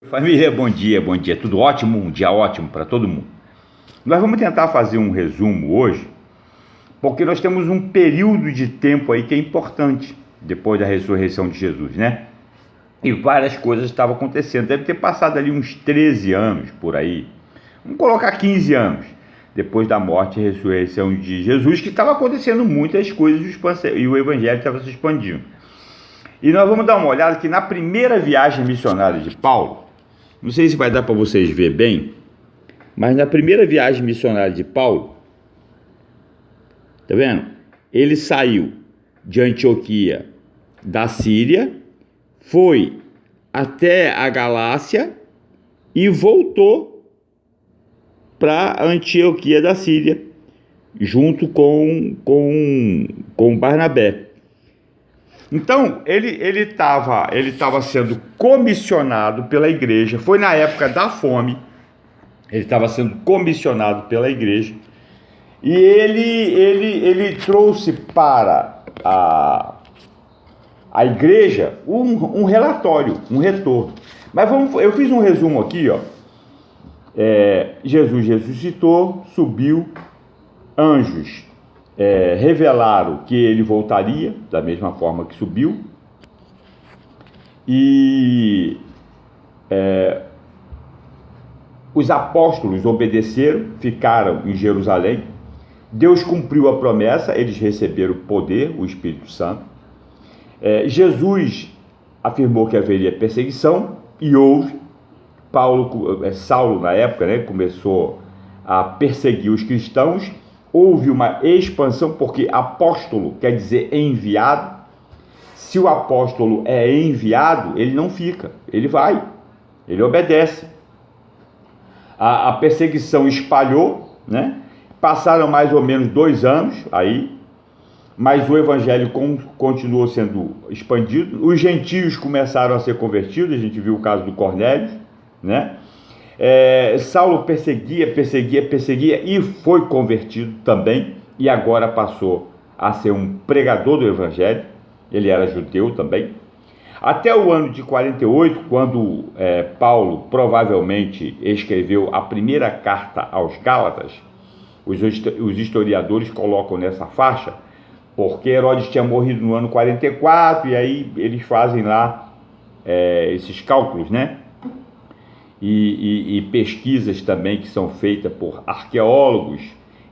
Família, bom dia, tudo ótimo, um dia ótimo para todo mundo. Nós vamos tentar fazer um resumo hoje, porque nós temos um período de tempo aí que é importante, depois da ressurreição de Jesus, né? E várias coisas estavam acontecendo, deve ter passado ali uns 13 anos por aí, vamos colocar 15 anos, depois da morte e ressurreição de Jesus, que estava acontecendo muitas coisas e o evangelho estava se expandindo. E nós vamos dar uma olhada que na primeira viagem missionária de Paulo, não sei se vai dar para vocês ver bem, mas na primeira viagem missionária de Paulo, tá vendo? Ele saiu de Antioquia da Síria, foi até a Galácia e voltou para Antioquia da Síria, junto com Barnabé. Então, ele estava sendo comissionado pela igreja, foi na época da fome, ele estava sendo comissionado pela igreja, e ele trouxe para a igreja um relatório, um retorno. Mas eu fiz um resumo aqui, ó. Jesus ressuscitou, subiu, anjos revelaram que ele voltaria da mesma forma que subiu, e os apóstolos obedeceram, ficaram em Jerusalém. Deus cumpriu a promessa, eles receberam o poder, o Espírito Santo. Jesus afirmou que haveria perseguição, e houve. Saulo na época, né, começou a perseguir os cristãos. Houve uma expansão, porque apóstolo quer dizer enviado. Se o apóstolo é enviado, ele não fica, ele vai, ele obedece. A perseguição espalhou, né? Passaram mais ou menos 2 anos aí, mas o evangelho continuou sendo expandido. Os gentios começaram a ser convertidos, a gente viu o caso do Cornélio, né? Saulo perseguia e foi convertido também, e agora passou a ser um pregador do evangelho. Ele era judeu também, até o ano de 48, quando Paulo provavelmente escreveu a primeira carta aos Gálatas. Os historiadores colocam nessa faixa, porque Herodes tinha morrido no ano 44, e aí eles fazem lá esses cálculos, né? E pesquisas também que são feitas por arqueólogos.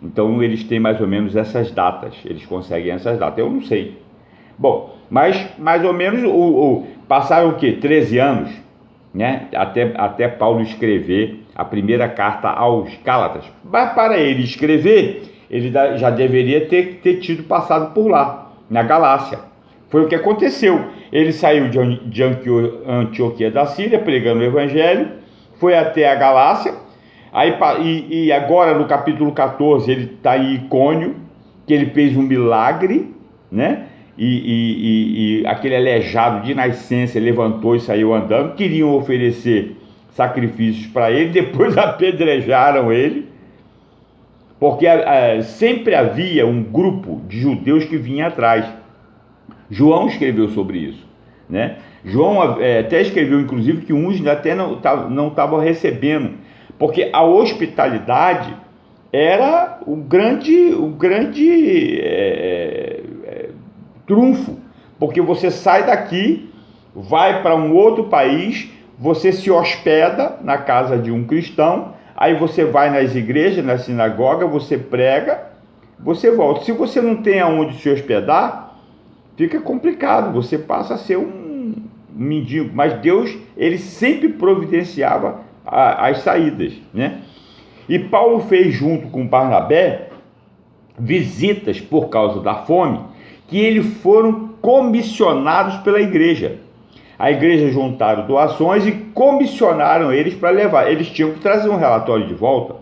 Então eles têm mais ou menos essas datas, eles conseguem essas datas, eu não sei. Bom, mas mais ou menos passaram o quê? 13 anos, né? Até Paulo escrever a primeira carta aos Gálatas. Mas para ele escrever, ele já deveria ter tido passado por lá, na Galácia. Foi o que aconteceu. Ele saiu de Antioquia da Síria, pregando o evangelho, foi até a Galácia, e agora no capítulo 14 ele está em Icônio, que ele fez um milagre, né? E aquele aleijado de nascença levantou e saiu andando. Queriam oferecer sacrifícios para ele, depois apedrejaram ele, porque sempre havia um grupo de judeus que vinha atrás. João escreveu sobre isso, né? João até escreveu, inclusive, que uns até não estavam recebendo, porque a hospitalidade era o grande trunfo, porque você sai daqui, vai para um outro país, você se hospeda na casa de um cristão, aí você vai nas igrejas, na sinagoga, você prega, você volta. Se você não tem aonde se hospedar, fica complicado, você passa a ser um mendigo. Mas Deus, ele sempre providenciava as saídas, né? E Paulo fez, junto com Barnabé, visitas por causa da fome, que eles foram comissionados pela igreja. A igreja juntaram doações e comissionaram eles para levar. Eles tinham que trazer um relatório de volta,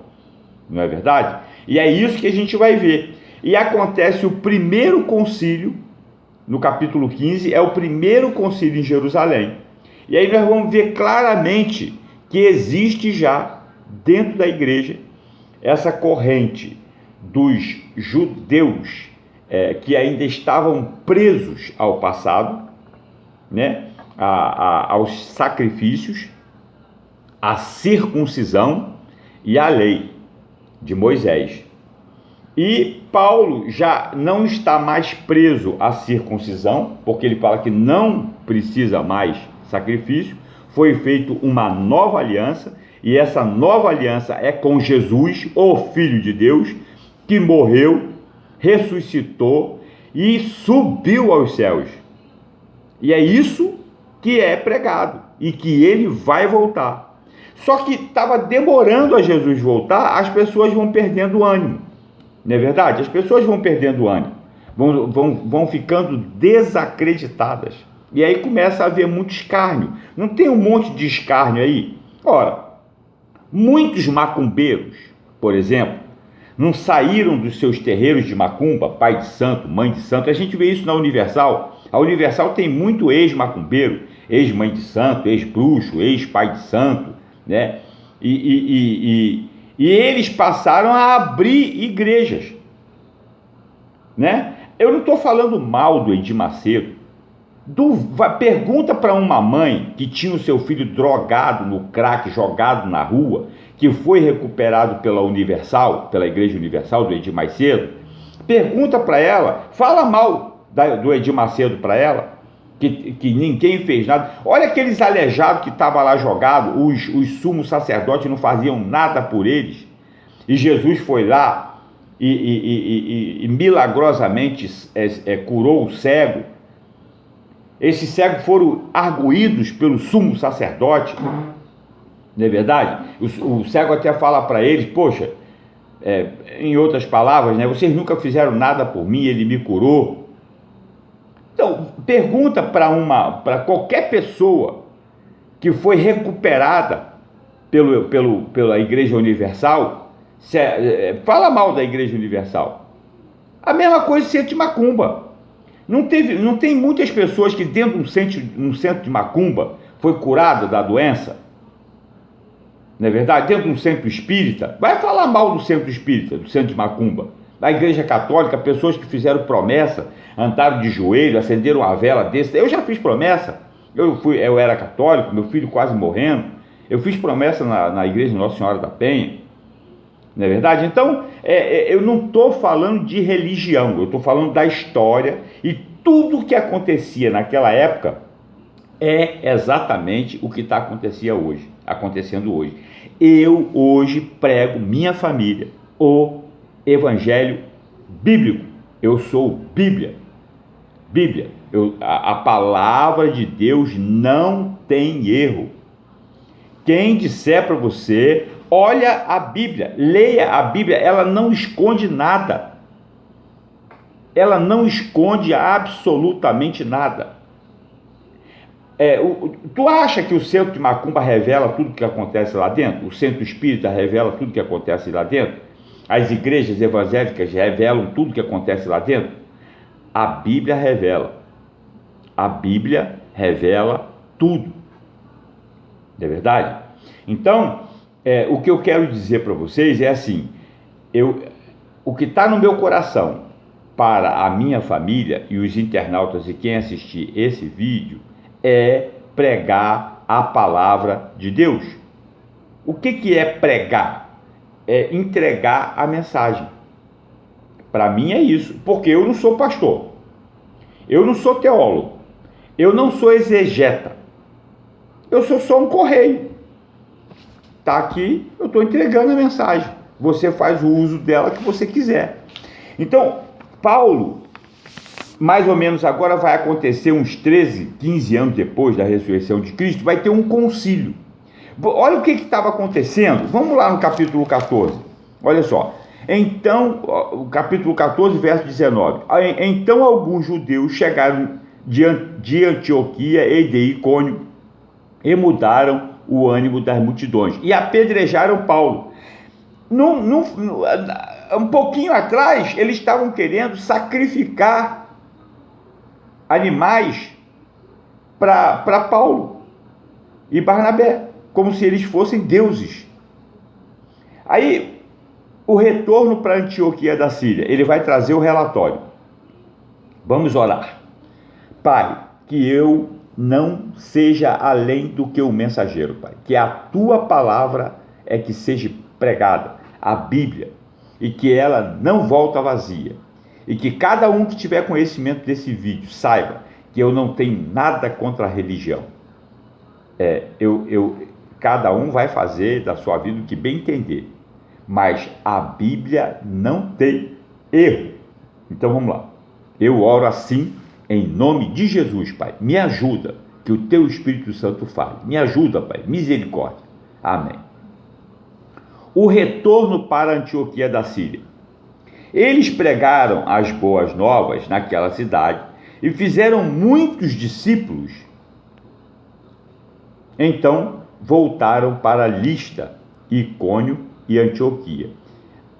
não é verdade? E é isso que a gente vai ver. E acontece o primeiro concílio, no capítulo 15, é o primeiro concílio em Jerusalém. E aí nós vamos ver claramente que existe já dentro da igreja essa corrente dos judeus que ainda estavam presos ao passado, né, aos sacrifícios, a circuncisão e a lei de Moisés. E Paulo já não está mais preso à circuncisão, porque ele fala que não precisa mais sacrifício. Foi feita uma nova aliança, e essa nova aliança é com Jesus, o Filho de Deus, que morreu, ressuscitou e subiu aos céus. E é isso que é pregado, e que ele vai voltar. Só que estava demorando a Jesus voltar, as pessoas vão perdendo o ânimo. Não é verdade? As pessoas vão perdendo o ânimo, vão ficando desacreditadas. E aí começa a haver muito escárnio. Não tem um monte de escárnio aí? Ora, muitos macumbeiros, por exemplo, não saíram dos seus terreiros de macumba, pai de santo, mãe de santo. A gente vê isso na Universal. A Universal tem muito ex-macumbeiro, ex-mãe de santo, ex-bruxo, ex-pai de santo, né? E eles passaram a abrir igrejas, né? Eu não estou falando mal do Edir Macedo. Pergunta para uma mãe que tinha o seu filho drogado no crack, jogado na rua, que foi recuperado pela Universal, pela Igreja Universal do Edir Macedo. Pergunta para ela, fala mal do Edir Macedo para ela, que ninguém fez nada. Olha aqueles aleijados que estavam lá jogados, os sumos sacerdotes não faziam nada por eles, e Jesus foi lá e milagrosamente curou o cego. Esses cegos foram arguídos pelo sumo sacerdote, não é verdade? O cego até fala para eles, poxa, em outras palavras, né, vocês nunca fizeram nada por mim, ele me curou. Então, pergunta para qualquer pessoa que foi recuperada pela Igreja Universal, fala mal da Igreja Universal. A mesma coisa centro de macumba. Não tem muitas pessoas que dentro de um centro de macumba foi curado da doença, não é verdade? Dentro de um centro espírita, vai falar mal do centro espírita, do centro de macumba. Da Igreja Católica, pessoas que fizeram promessa, andaram de joelho, acenderam uma vela desse. Eu já fiz promessa, eu era católico, meu filho quase morrendo, eu fiz promessa na Igreja Nossa Senhora da Penha, não é verdade? Então, eu não estou falando de religião, eu estou falando da história, e tudo o que acontecia naquela época é exatamente o que está acontecendo hoje. Eu hoje prego minha família, o Evangelho bíblico. Eu sou Bíblia. A palavra de Deus não tem erro. Quem disser para você, olha a Bíblia, leia a Bíblia, ela não esconde nada. Ela não esconde absolutamente nada. Tu acha que o centro de macumba revela tudo o que acontece lá dentro? O centro espírita revela tudo o que acontece lá dentro? As igrejas evangélicas revelam tudo o que acontece lá dentro? A Bíblia revela. A Bíblia revela tudo. Não é verdade? Então, o que eu quero dizer para vocês é assim, o que está no meu coração para a minha família e os internautas e quem assistir esse vídeo é pregar a palavra de Deus. O que é pregar? É entregar a mensagem. Para mim é isso, porque eu não sou pastor, eu não sou teólogo, eu não sou exegeta, eu sou só um correio. Está aqui, eu estou entregando a mensagem, você faz o uso dela que você quiser. Então, Paulo, mais ou menos agora vai acontecer uns 13, 15 anos depois da ressurreição de Cristo, vai ter um concílio. Olha o que estava acontecendo. Vamos lá no capítulo 14. Olha só. Então, o capítulo 14, verso 19. Então alguns judeus chegaram de Antioquia e de Icônio e mudaram o ânimo das multidões e apedrejaram Paulo. Um pouquinho atrás, eles estavam querendo sacrificar animais para Paulo e Barnabé, como se eles fossem deuses. Aí, o retorno para Antioquia da Síria, ele vai trazer o relatório. Vamos orar. Pai, que eu não seja além do que o mensageiro, Pai. Que a tua palavra é que seja pregada, a Bíblia, e que ela não volta vazia. E que cada um que tiver conhecimento desse vídeo saiba que eu não tenho nada contra a religião. Cada um vai fazer da sua vida o que bem entender. Mas a Bíblia não tem erro. Então vamos lá. Eu oro assim, em nome de Jesus, Pai. Me ajuda, que o teu Espírito Santo fale. Me ajuda, Pai. Misericórdia. Amém. O retorno para Antioquia da Síria. Eles pregaram as boas novas naquela cidade e fizeram muitos discípulos. Então voltaram para Listra, Icônio e Antioquia.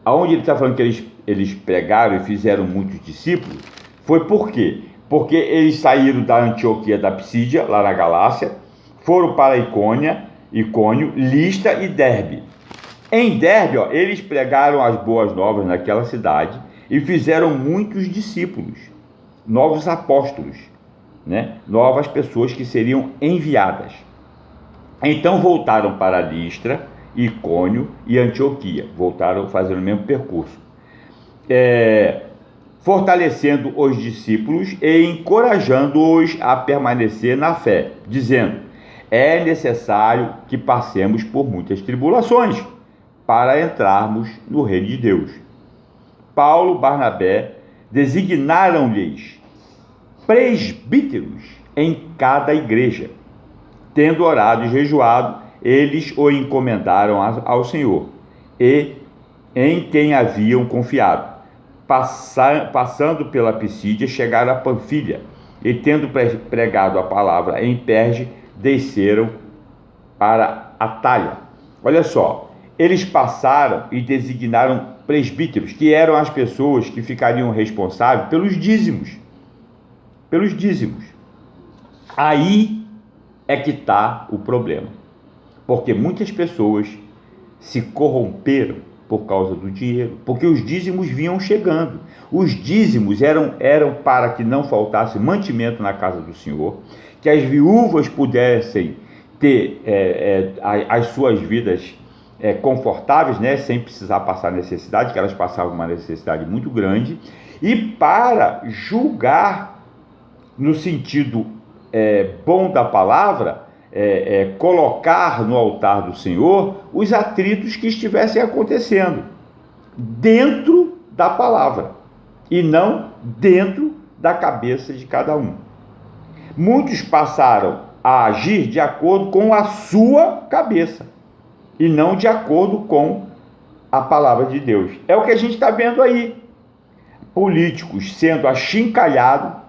Aonde ele está falando que eles pregaram e fizeram muitos discípulos, foi por quê? Porque eles saíram da Antioquia da Psídia, lá na Galácia, foram para Icônio, Listra e Derbe. Em Derbe, eles pregaram as boas novas naquela cidade e fizeram muitos discípulos, novos apóstolos, né? Novas pessoas que seriam enviadas. Então voltaram para Listra, Icônio e Antioquia. Voltaram fazendo o mesmo percurso. Fortalecendo os discípulos e encorajando-os a permanecer na fé, dizendo: é necessário que passemos por muitas tribulações para entrarmos no reino de Deus. Paulo e Barnabé designaram-lhes presbíteros em cada igreja. Tendo orado e jejuado, eles o encomendaram ao Senhor, e em quem haviam confiado. Passando pela Psídia, chegaram a Panfilha, e tendo pregado a palavra em Perge, desceram para Atalha. Olha só, eles passaram e designaram presbíteros, que eram as pessoas que ficariam responsáveis pelos dízimos. Aí é que está o problema, porque muitas pessoas se corromperam por causa do dinheiro, porque os dízimos vinham chegando. Os dízimos eram para que não faltasse mantimento na casa do Senhor, que as viúvas pudessem ter as suas vidas confortáveis, né, sem precisar passar necessidade, que elas passavam uma necessidade muito grande, e para julgar no sentido bom da palavra, colocar no altar do Senhor os atritos que estivessem acontecendo dentro da palavra e não dentro da cabeça de cada um. Muitos passaram a agir de acordo com a sua cabeça e não de acordo com a palavra de Deus. É o que a gente está vendo aí. Políticos sendo achincalhados,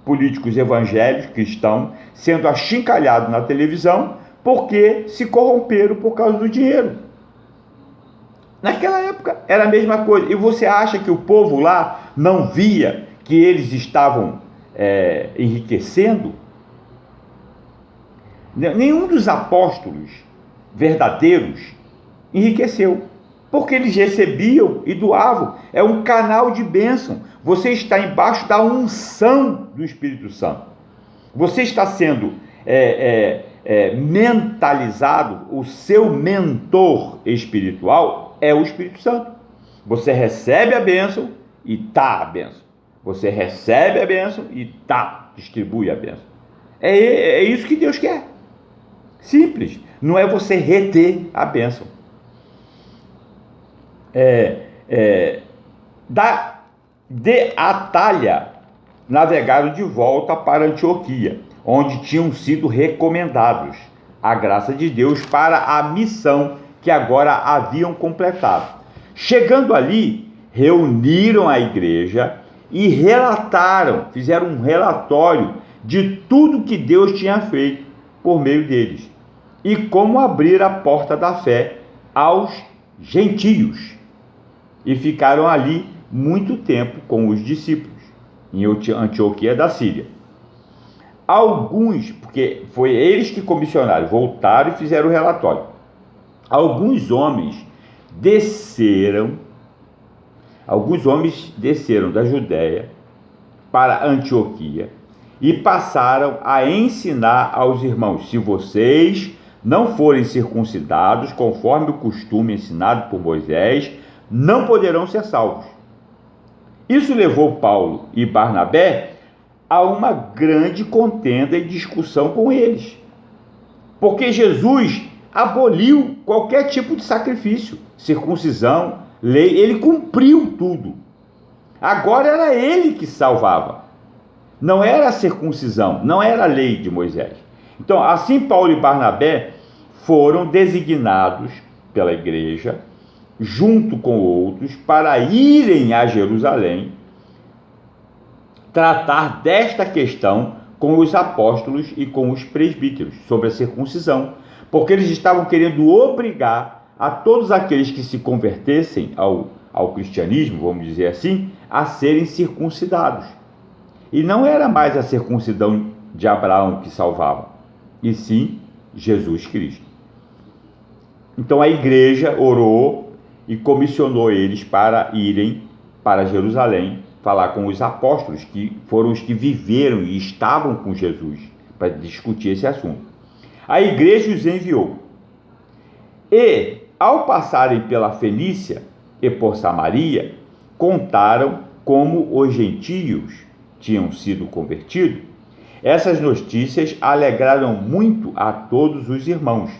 políticos evangélicos, cristãos, sendo achincalhados na televisão porque se corromperam por causa do dinheiro. Naquela época era a mesma coisa. E você acha que o povo lá não via que eles estavam enriquecendo? Nenhum dos apóstolos verdadeiros enriqueceu, porque eles recebiam e doavam. É um canal de bênção. Você está embaixo da unção do Espírito Santo. Você está sendo mentalizado. O seu mentor espiritual é o Espírito Santo. Você recebe a bênção e dá a bênção. Você recebe a bênção e distribui a bênção. É isso que Deus quer. Simples. Não é você reter a bênção. De Atalha navegaram de volta para Antioquia, onde tinham sido recomendados a graça de Deus para a missão que agora haviam completado. Chegando ali, reuniram a igreja e fizeram um relatório de tudo que Deus tinha feito por meio deles e como abrir a porta da fé aos gentios. E ficaram ali muito tempo com os discípulos, em Antioquia da Síria. Alguns, porque foi eles que comissionaram, voltaram e fizeram o relatório. Alguns homens desceram da Judéia para Antioquia e passaram a ensinar aos irmãos: se vocês não forem circuncidados, conforme o costume ensinado por Moisés, não poderão ser salvos. Isso levou Paulo e Barnabé a uma grande contenda e discussão com eles, porque Jesus aboliu qualquer tipo de sacrifício, circuncisão, lei, ele cumpriu tudo. Agora era ele que salvava, não era a circuncisão, não era a lei de Moisés. Então, assim Paulo e Barnabé foram designados pela igreja, junto com outros, para irem a Jerusalém, tratar desta questão com os apóstolos e com os presbíteros, sobre a circuncisão, porque eles estavam querendo obrigar a todos aqueles que se convertessem ao cristianismo, vamos dizer assim, a serem circuncidados. E não era mais a circuncisão de Abraão que salvava, e sim Jesus Cristo. Então a igreja orou e comissionou eles para irem para Jerusalém, falar com os apóstolos, que foram os que viveram e estavam com Jesus, para discutir esse assunto. A igreja os enviou. E, ao passarem pela Fenícia e por Samaria, contaram como os gentios tinham sido convertidos. Essas notícias alegraram muito a todos os irmãos.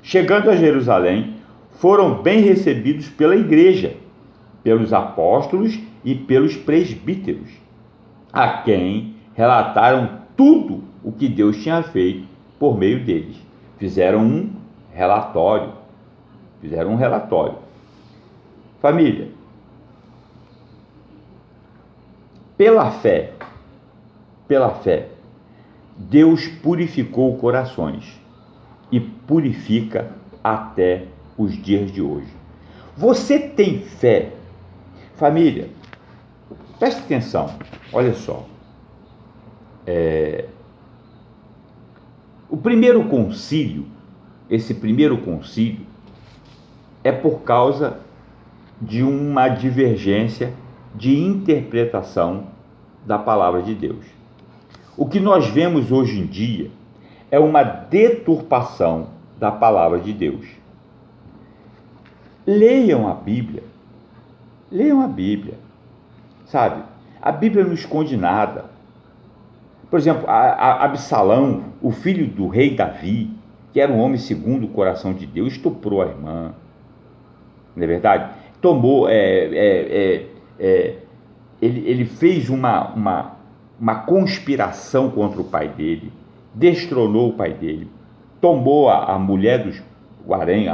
Chegando a Jerusalém, foram bem recebidos pela igreja, pelos apóstolos e pelos presbíteros, a quem relataram tudo o que Deus tinha feito por meio deles. Fizeram um relatório. Família, pela fé, Deus purificou corações e purifica até os dias de hoje. Você tem fé? Família, preste atenção, olha só. O primeiro concílio, esse primeiro concílio, é por causa de uma divergência de interpretação da palavra de Deus. O que nós vemos hoje em dia é uma deturpação da palavra de Deus. Leiam a Bíblia, sabe? A Bíblia não esconde nada. Por exemplo, Absalão, o filho do rei Davi, que era um homem segundo o coração de Deus, estuprou a irmã, não é verdade? Ele fez uma conspiração contra o pai dele, destronou o pai dele, tomou a mulher dos Harém,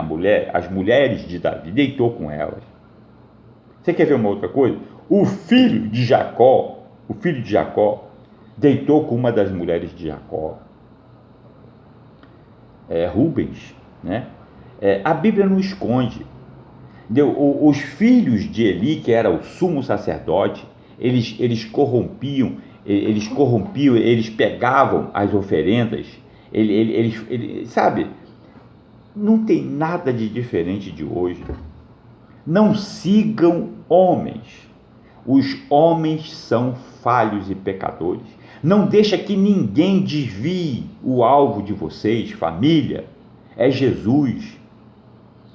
as mulheres de Davi, deitou com elas. Você quer ver uma outra coisa? O filho de Jacó, deitou com uma das mulheres de Jacó, Rubens, né? A Bíblia não esconde. Os filhos de Eli, que era o sumo sacerdote, eles corrompiam, eles pegavam as oferendas, sabe? Não tem nada de diferente de hoje. Não sigam homens. Os homens são falhos e pecadores. Não deixa que ninguém desvie o alvo de vocês, família. É Jesus.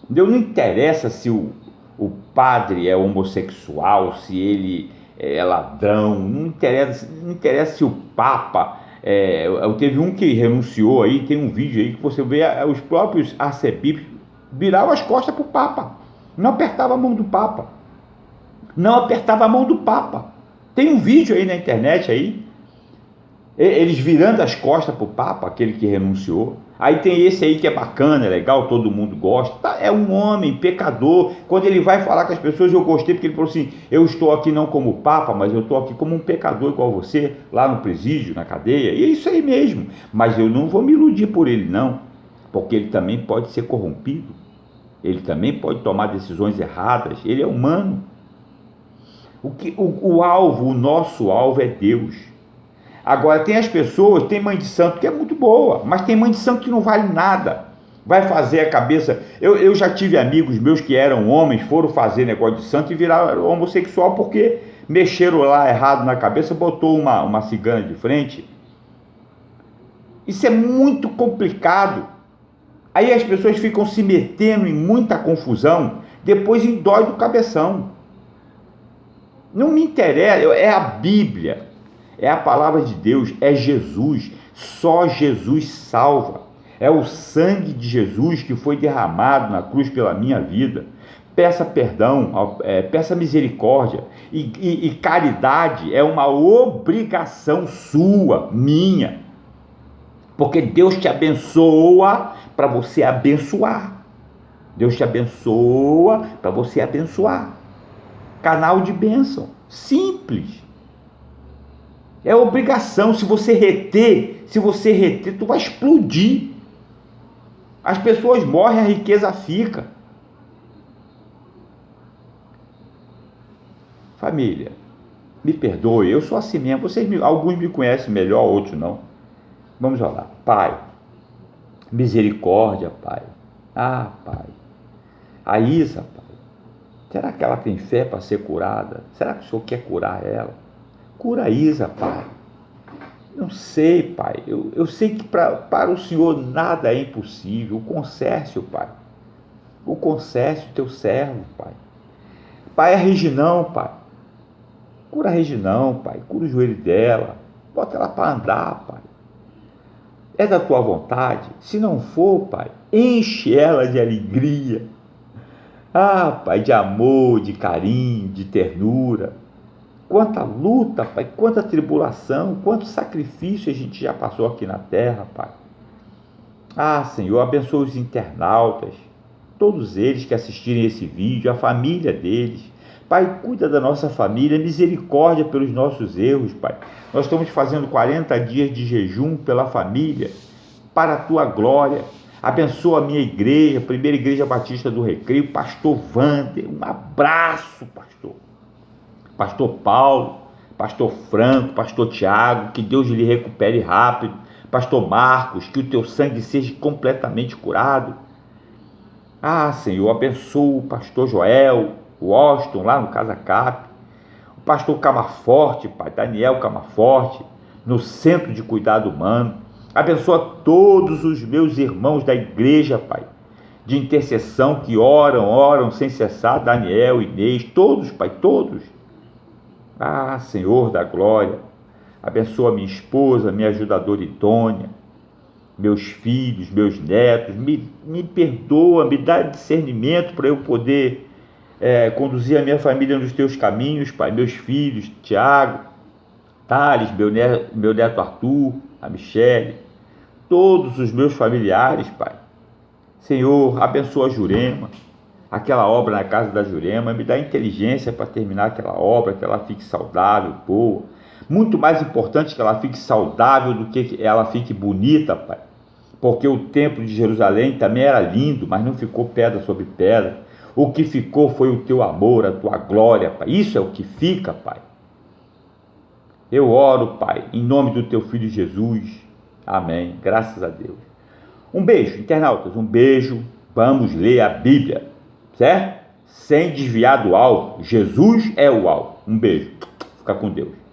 Não interessa se o padre é homossexual, se ele é ladrão, não interessa se o Papa... teve um que renunciou aí, tem um vídeo aí que você vê os próprios arcebispos viravam as costas para o Papa, não apertava a mão do Papa, tem um vídeo aí na internet aí, eles virando as costas para o Papa, aquele que renunciou. Aí tem esse aí que é bacana, é legal, todo mundo gosta, é um homem pecador. Quando ele vai falar com as pessoas, eu gostei, porque ele falou assim: eu estou aqui não como Papa, mas eu estou aqui como um pecador igual você, lá no presídio, na cadeia, e é isso aí mesmo. Mas eu não vou me iludir por ele não, porque ele também pode ser corrompido, ele também pode tomar decisões erradas, ele é humano. O nosso alvo é Deus. Agora, tem as pessoas, tem mãe de santo que é muito boa, mas tem mãe de santo que não vale nada. Vai fazer a cabeça... Eu já tive amigos meus que eram homens, foram fazer negócio de santo e viraram homossexual porque mexeram lá errado na cabeça, botou uma cigana de frente Isso é muito complicado. Aí as pessoas ficam se metendo em muita confusão, depois dói do cabeção. Não me interessa, é a Bíblia, é a palavra de Deus, é Jesus, só Jesus salva. É o sangue de Jesus que foi derramado na cruz pela minha vida. Peça perdão, peça misericórdia, e caridade é uma obrigação sua, minha, porque Deus te abençoa para você abençoar. Deus te abençoa para você abençoar. Canal de bênção, simples. É obrigação. Se você reter, tu vai explodir. As pessoas morrem, a riqueza fica. Família, me perdoe, eu sou assim mesmo. Alguns me conhecem melhor, outros não. Vamos lá. Pai, misericórdia, Pai. Ah, Pai. A Isa, Pai, será que ela tem fé para ser curada? Será que o Senhor quer curar ela? Cura a Isa, Pai. Não sei, Pai. Eu sei que para o Senhor nada é impossível. O Concércio, Pai. O Concércio, teu servo, Pai. Pai, a Reginão, Pai. Cura a Reginão, Pai. Cura o joelho dela. Bota ela para andar, Pai. É da tua vontade? Se não for, Pai, enche ela de alegria. Ah, Pai, de amor, de carinho, de ternura. Quanta luta, Pai, quanta tribulação, quanto sacrifício a gente já passou aqui na terra, Pai. Ah, Senhor, abençoa os internautas, todos eles que assistirem esse vídeo, a família deles. Pai, cuida da nossa família, misericórdia pelos nossos erros, Pai. Nós estamos fazendo 40 dias de jejum pela família, para a Tua glória. Abençoa a minha igreja, Primeira Igreja Batista do Recreio, Pastor Wander, um abraço, pastor. Pastor Paulo, Pastor Franco, Pastor Tiago, que Deus lhe recupere rápido. Pastor Marcos, que o Teu sangue seja completamente curado. Ah, Senhor, abençoa o Pastor Joel, o Austin, lá no Casa Cap, o Pastor Camaforte, Pai, Daniel Camaforte, no Centro de Cuidado Humano. Abençoa todos os meus irmãos da igreja, Pai, de intercessão, que oram sem cessar, Daniel, Inês, todos, Pai, todos. Ah, Senhor da glória, abençoa minha esposa, minha ajudadora idônea, meus filhos, meus netos, me perdoa, me dá discernimento para eu poder conduzir a minha família nos Teus caminhos, Pai, meus filhos, Tiago, Thales, meu neto Arthur, a Michele, todos os meus familiares, Pai. Senhor, abençoa a Jurema, aquela obra na casa da Jurema, me dá inteligência para terminar aquela obra, que ela fique saudável, boa. Muito mais importante que ela fique saudável do que ela fique bonita, Pai. Porque o templo de Jerusalém também era lindo, mas não ficou pedra sobre pedra. O que ficou foi o Teu amor, a Tua glória, Pai. Isso é o que fica, Pai. Eu oro, Pai, em nome do Teu Filho Jesus. Amém. Graças a Deus. Um beijo, internautas. Um beijo. Vamos ler a Bíblia, certo? Sem desviar do alvo. Jesus é o alvo. Um beijo. Fica com Deus.